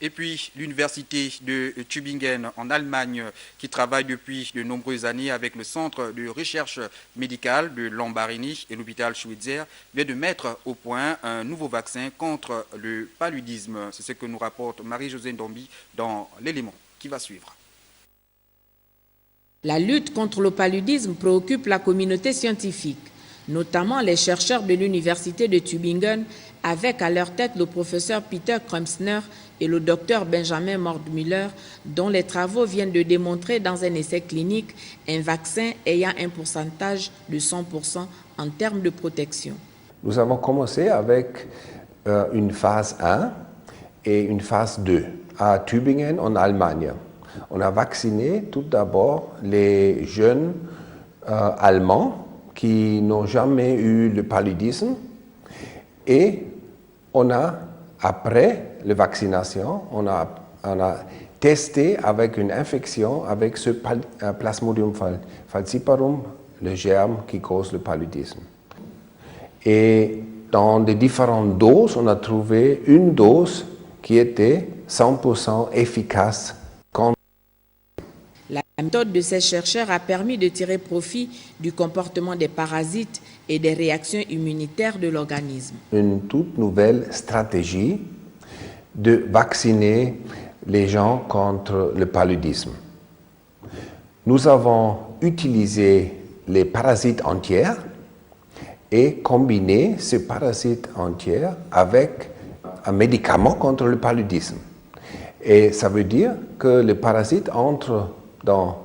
Et puis l'université de Tübingen en Allemagne qui travaille depuis de nombreuses années avec le centre de recherche médicale de Lambaréné et l'hôpital Schweitzer vient de mettre au point un nouveau vaccin contre le paludisme. C'est ce que nous rapporte Marie-Josée Ndombi dans l'élément qui va suivre. La lutte contre le paludisme préoccupe la communauté scientifique, notamment les chercheurs de l'université de Tübingen, avec à leur tête le professeur Peter Kremsner et le docteur Benjamin Mordmüller, dont les travaux viennent de démontrer dans un essai clinique un vaccin ayant un pourcentage de 100% en termes de protection. Nous avons commencé avec une phase 1 et une phase 2 à Tübingen en Allemagne. On a vacciné tout d'abord les jeunes Allemands qui n'ont jamais eu le paludisme et on a, après la vaccination, on a testé avec une infection avec ce Plasmodium falciparum, le germe qui cause le paludisme. Et dans les différentes doses, on a trouvé une dose qui était 100% efficace. La méthode de ces chercheurs a permis de tirer profit du comportement des parasites et des réactions immunitaires de l'organisme. Une toute nouvelle stratégie de vacciner les gens contre le paludisme. Nous avons utilisé les parasites entiers et combiné ces parasites entiers avec un médicament contre le paludisme. Et ça veut dire que les parasites entrent dans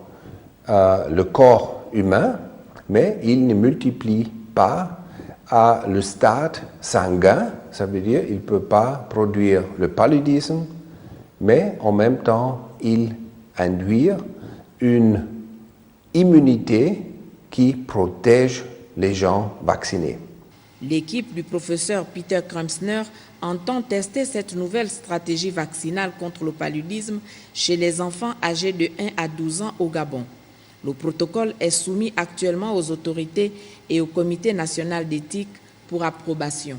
le corps humain, mais ils ne multiplient pas à le stade sanguin, ça veut dire qu'il ne peut pas produire le paludisme, mais en même temps, il induit une immunité qui protège les gens vaccinés. L'équipe du professeur Peter Kremsner entend tester cette nouvelle stratégie vaccinale contre le paludisme chez les enfants âgés de 1 à 12 ans au Gabon. Le protocole est soumis actuellement aux autorités et au Comité national d'éthique pour approbation.